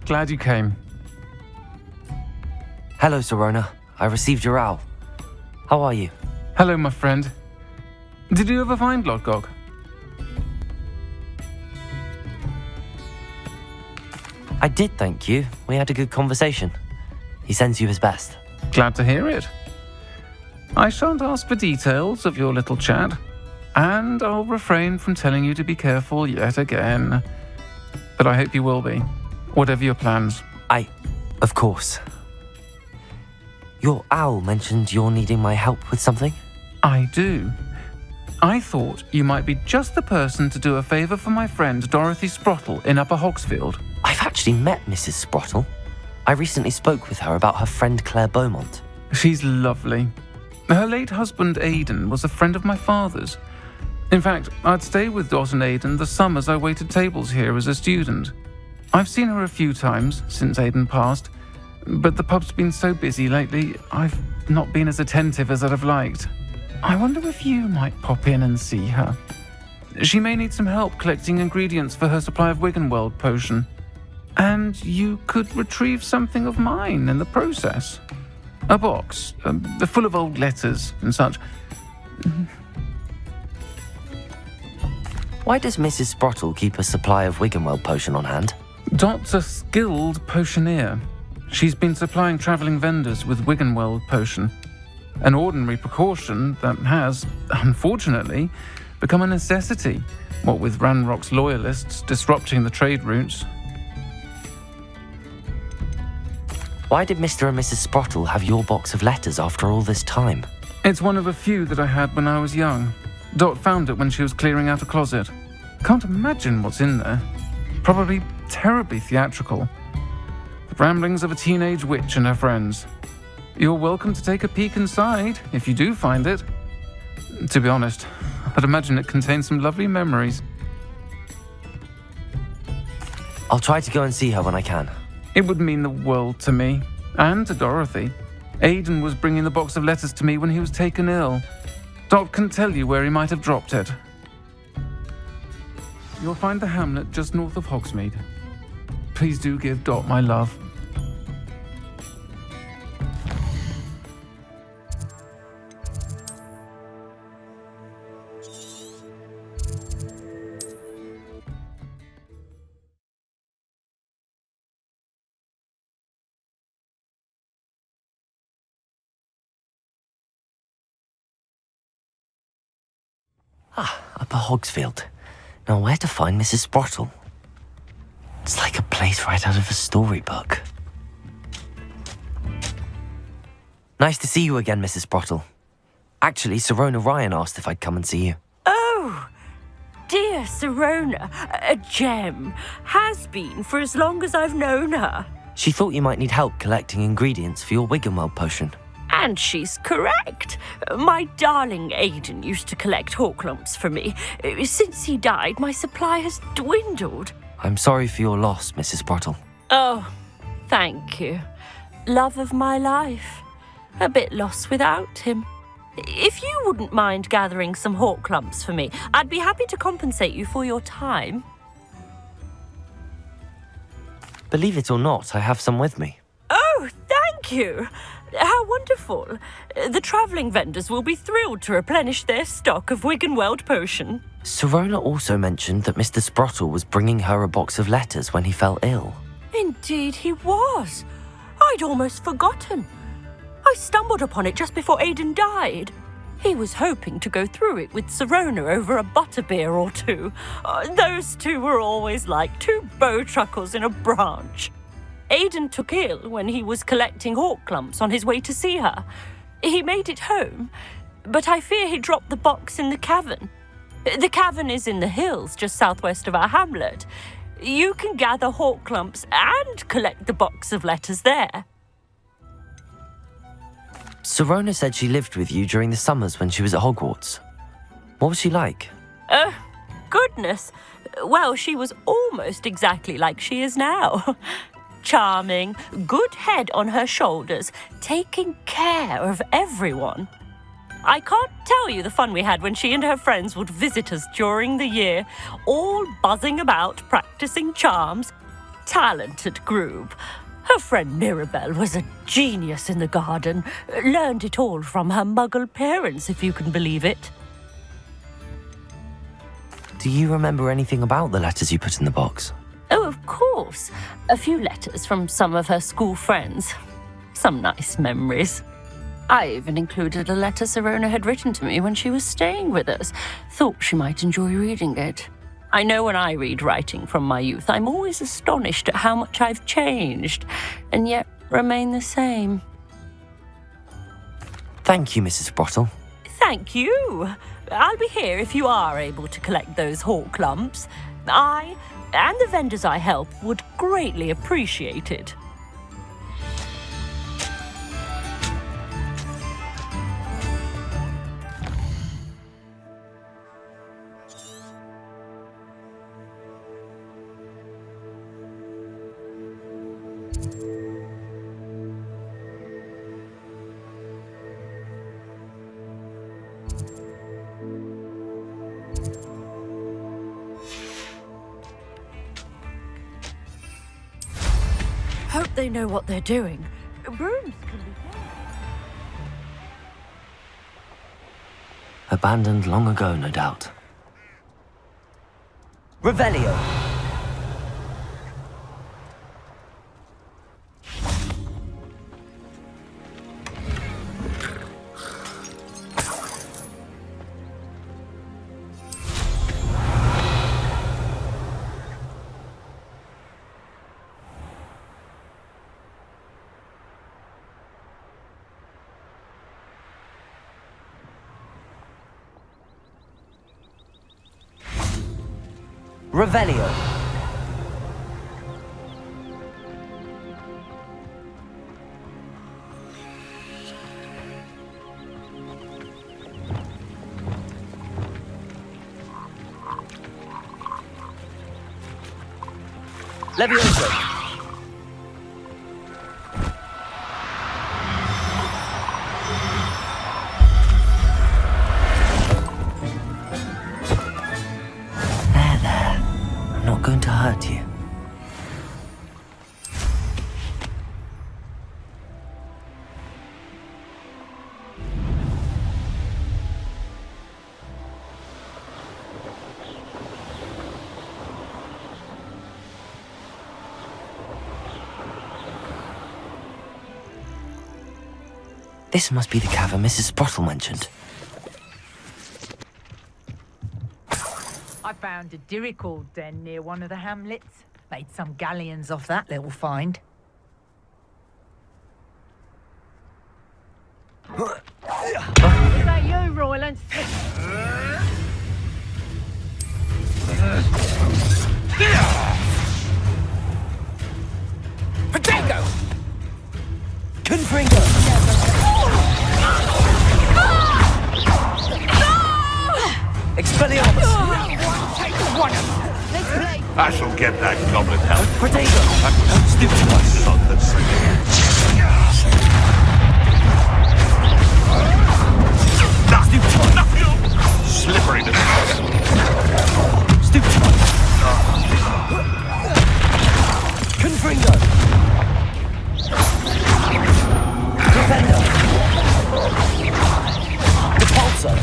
Glad you came. Hello, Sirona. I received your owl. How are you? Hello, my friend. Did you ever find Lodgok? I did, thank you. We had a good conversation. He sends you his best. Glad to hear it. I shan't ask for details of your little chat, and I'll refrain from telling you to be careful yet again. But I hope you will be, whatever your plans. Of course. Your owl mentioned you're needing my help with something? I do. I thought you might be just the person to do a favour for my friend Dorothy Sprottle in Upper Hogsfield. I've actually met Mrs. Sprottle. I recently spoke with her about her friend Claire Beaumont. She's lovely. Her late husband Aidan was a friend of my father's. In fact, I'd stay with Dot and Aidan the summers I waited tables here as a student. I've seen her a few times since Aidan passed, but the pub's been so busy lately, I've not been as attentive as I'd have liked. I wonder if you might pop in and see her. She may need some help collecting ingredients for her supply of Wiggenweld potion. And you could retrieve something of mine in the process. A box, full of old letters and such. Why does Mrs. Sprottle keep a supply of Wiggenweld potion on hand? Dot's a skilled potioneer. She's been supplying travelling vendors with Wiggenweld potion. An ordinary precaution that has, unfortunately, become a necessity, what with Ranrock's loyalists disrupting the trade routes. Why did Mr. and Mrs. Sprottle have your box of letters after all this time? It's one of a few that I had when I was young. Dot found it when she was clearing out a closet. Can't imagine what's in there. Probably terribly theatrical. The ramblings of a teenage witch and her friends. You're welcome to take a peek inside, if you do find it. To be honest, I'd imagine it contains some lovely memories. I'll try to go and see her when I can. It would mean the world to me, and to Dorothy. Aidan was bringing the box of letters to me when he was taken ill. Dot can tell you where he might have dropped it. You'll find the hamlet just north of Hogsmeade. Please do give Dot my love. Upper Hogsfield. Now where to find Mrs. Sprottle? It's like a place right out of a storybook. Nice to see you again, Mrs. Sprottle. Actually, Sirona Ryan asked if I'd come and see you. Oh, dear Sirona, a gem. Has been for as long as I've known her. She thought you might need help collecting ingredients for your Wiggenweld potion. And she's correct. My darling Aidan used to collect hawklumps for me. Since he died, my supply has dwindled. I'm sorry for your loss, Mrs. Sprottle. Oh, thank you. Love of my life. A bit lost without him. If you wouldn't mind gathering some hawklumps for me, I'd be happy to compensate you for your time. Believe it or not, I have some with me. Oh, thank you. How wonderful. The travelling vendors will be thrilled to replenish their stock of Wiggenweld potion. Sirona also mentioned that Mr. Sprottle was bringing her a box of letters when he fell ill. Indeed he was. I'd almost forgotten. I stumbled upon it just before Aidan died. He was hoping to go through it with Sirona over a butterbeer or two. Those two were always like two bowtruckles in a branch. Aidan took ill when he was collecting hawklumps on his way to see her. He made it home, but I fear he dropped the box in the cavern. The cavern is in the hills just southwest of our hamlet. You can gather hawklumps and collect the box of letters there. Sirona said she lived with you during the summers when she was at Hogwarts. What was she like? Goodness. Well, she was almost exactly like she is now. Charming, good head on her shoulders, taking care of everyone. I can't tell you the fun we had when she and her friends would visit us during the year, all buzzing about, practicing charms. talented group. Her friend Mirabelle was a genius in the garden. Learned it all from her muggle parents, if you can believe it. Do you remember anything about the letters you put in the box? Oh, of course. A few letters from some of her school friends. Some nice memories. I even included a letter Sirona had written to me when she was staying with us. Thought she might enjoy reading it. I know when I read writing from my youth, I'm always astonished at how much I've changed, and yet remain the same. Thank you, Mrs. Sprottle. Thank you. I'll be here if you are able to collect those hawk lumps. I and the vendors I help would greatly appreciate it. Hope they know what they're doing. Brooms can be Abandoned long ago, no doubt. Revelio! Revelio. Levioso. Going to hurt you. This must be the cavern Mrs. Sprottle mentioned. I found a Diricall den near one of the hamlets. Made some galleons off that little find. Is that you, Royland? Potato! Confringo! Expelliarmus! I shall get that goblet help. Potato! Stupid My son that sent slippery to Stupid! Confringo! Defender! Repulsor!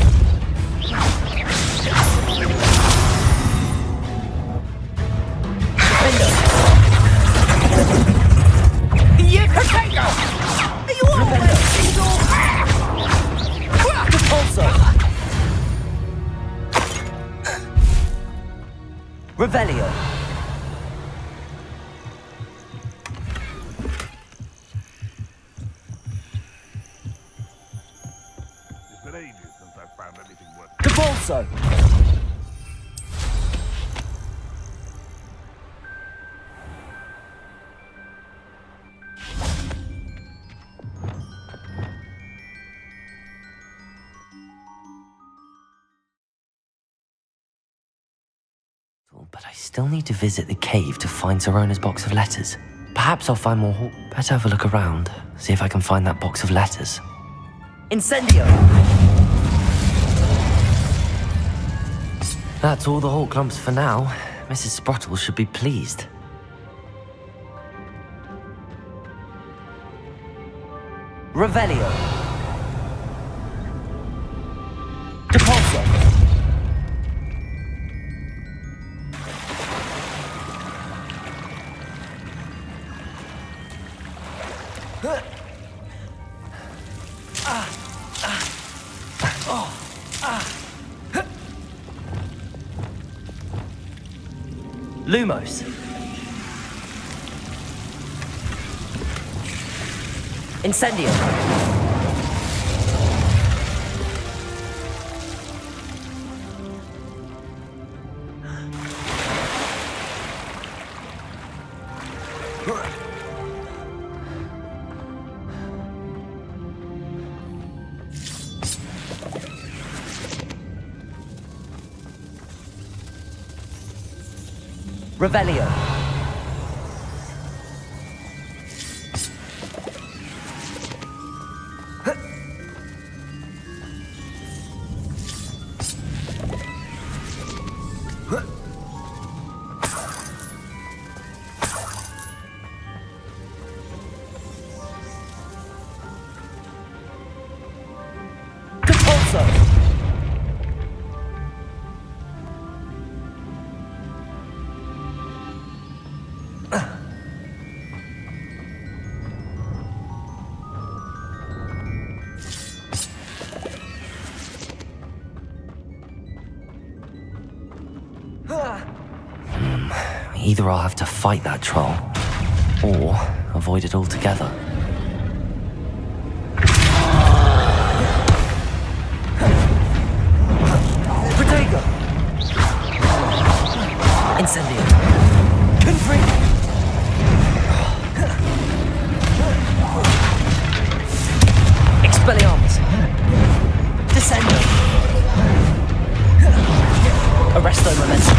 You potato! Are you always single? Repulsor! Revelio! It's been ages since I've found anything worth. Repulsor! But I still need to visit the cave to find Sirona's box of letters. Perhaps I'll find more Better have a look around, see if I can find that box of letters. Incendio! That's all the Hawk lumps for now. Mrs. Sprottle should be pleased. Revelio. Depulso. Lumos. Incendio. Revelio. Either I'll have to fight that troll, or avoid it altogether. Protego! Incendio! Confringo! Expelliarmus! Descendo! Arresto Momentum!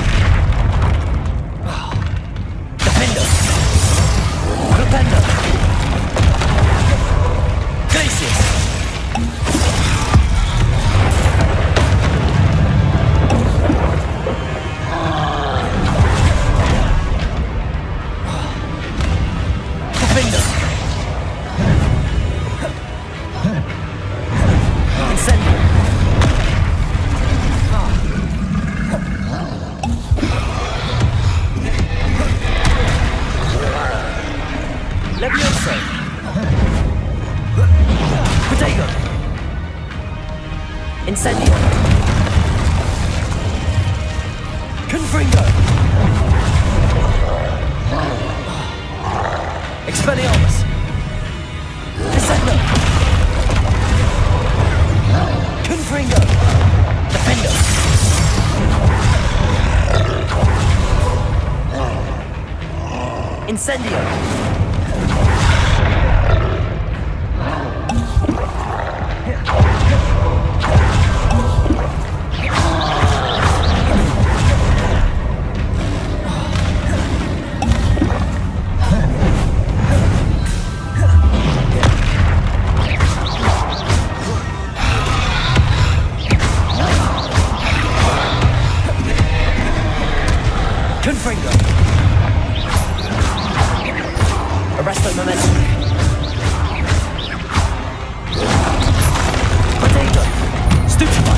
Glupendo! Glacius! Glupendo! Incendio! Levioso! Protego! Incendio! Confringo! Expelliarmus! Descendo! Confringo! Defendo! Incendio! Confringo! Arresto Momentum! Potato! Stupefy!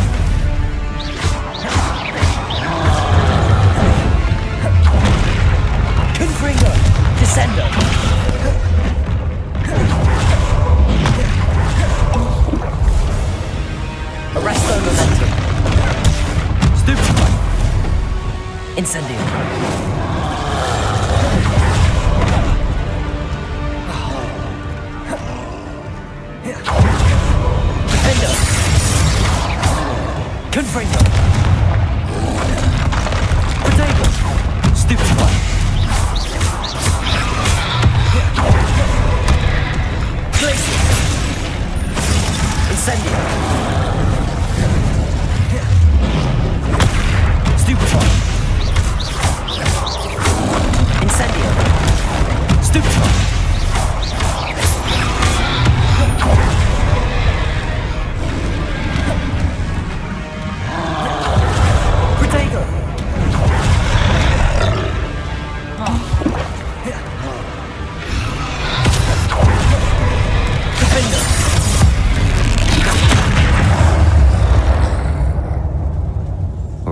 Confringo! Descendo! Arresto Momentum! Stupefy! Incendio! Defendo! Confringo! Protego! Stupefy! Glacius! Incendio! Stupefy!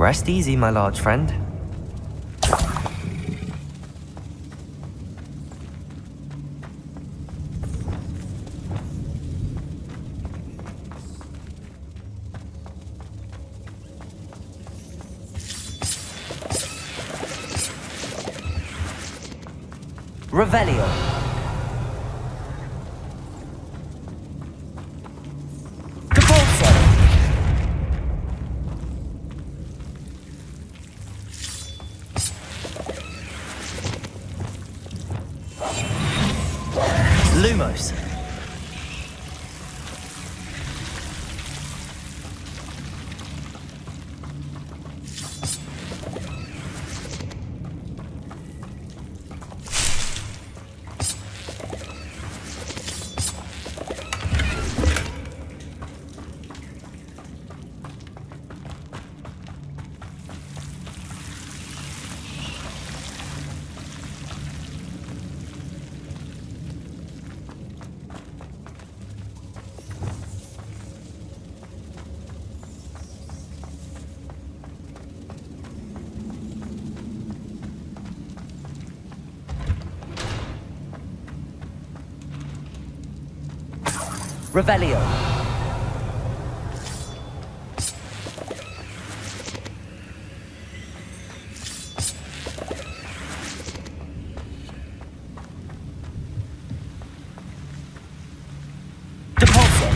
Rest easy, my large friend. Revelio. Devolso. Lumos. Revelio. Devolso.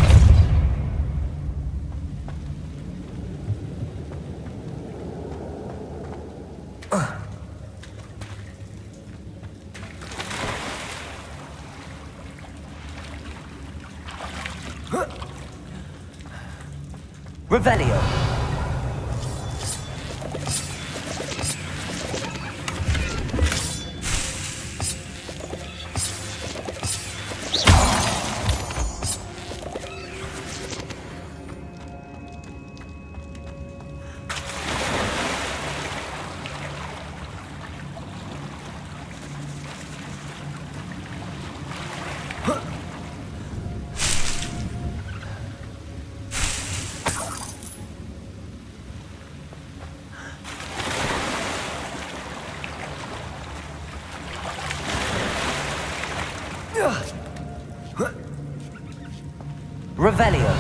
Revelio. Revelio.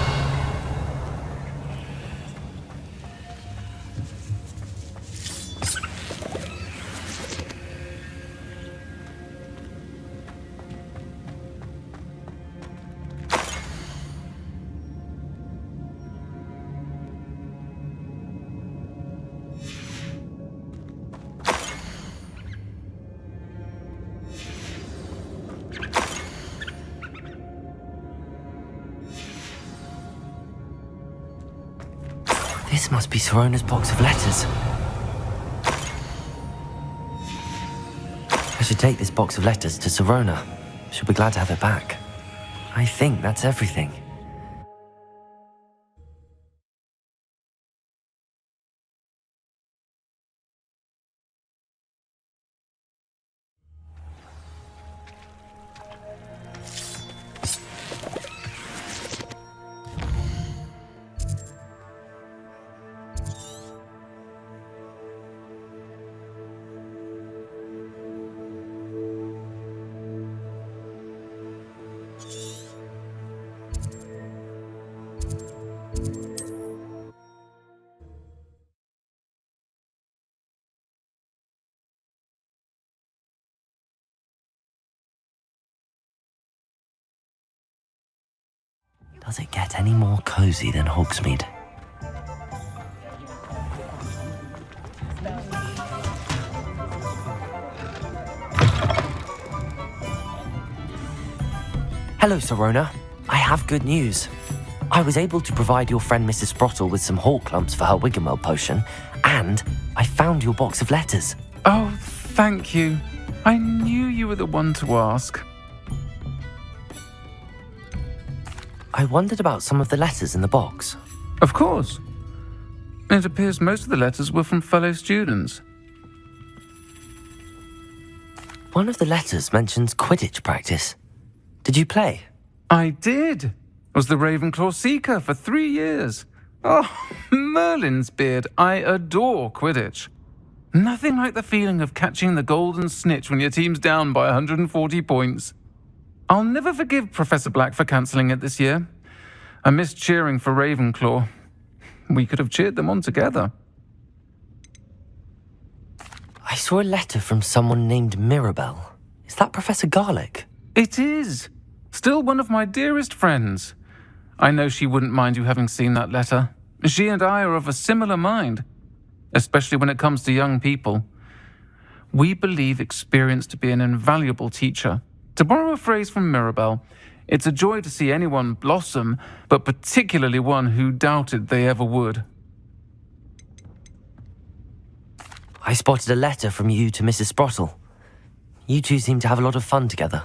This must be Sorona's box of letters. I should take this box of letters to Sorona. She'll be glad to have it back. I think that's everything. Does it get any more cozy than Hogsmeade? Hello, Sorona. I have good news. I was able to provide your friend Mrs. Sprottle with some hawk lumps for her Wiggenweld potion, and I found your box of letters. Oh, thank you. I knew you were the one to ask. I wondered about some of the letters in the box. Of course. It appears most of the letters were from fellow students. One of the letters mentions Quidditch practice. Did you play? I did. Was the Ravenclaw Seeker for 3 years. Oh, Merlin's beard. I adore Quidditch. Nothing like the feeling of catching the golden snitch when your team's down by 140 points. I'll never forgive Professor Black for cancelling it this year. I missed cheering for Ravenclaw. We could have cheered them on together. I saw a letter from someone named Mirabelle. Is that Professor Garlick? It is. Still one of my dearest friends. I know she wouldn't mind you having seen that letter. She and I are of a similar mind, especially when it comes to young people. We believe experience to be an invaluable teacher. To borrow a phrase from Mirabelle, it's a joy to see anyone blossom, but particularly one who doubted they ever would. I spotted a letter from you to Mrs. Sprottle. You two seem to have a lot of fun together.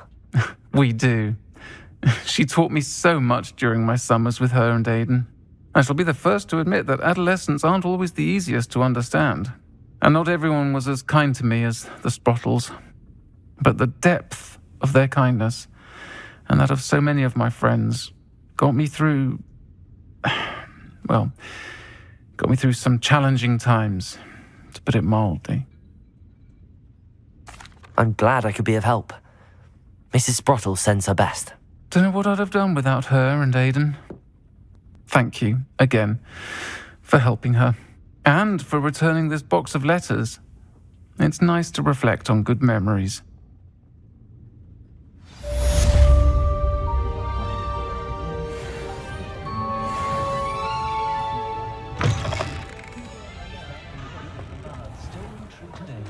We do. She taught me so much during my summers with her and Aidan. I shall be the first to admit that adolescents aren't always the easiest to understand. And not everyone was as kind to me as the Sprottles. But the depth of their kindness, and that of so many of my friends, got me through some challenging times, to put it mildly. I'm glad I could be of help. Mrs. Sprottle sends her best. Don't know what I'd have done without her and Aidan. Thank you, again, for helping her, and for returning this box of letters. It's nice to reflect on good memories. Still true today.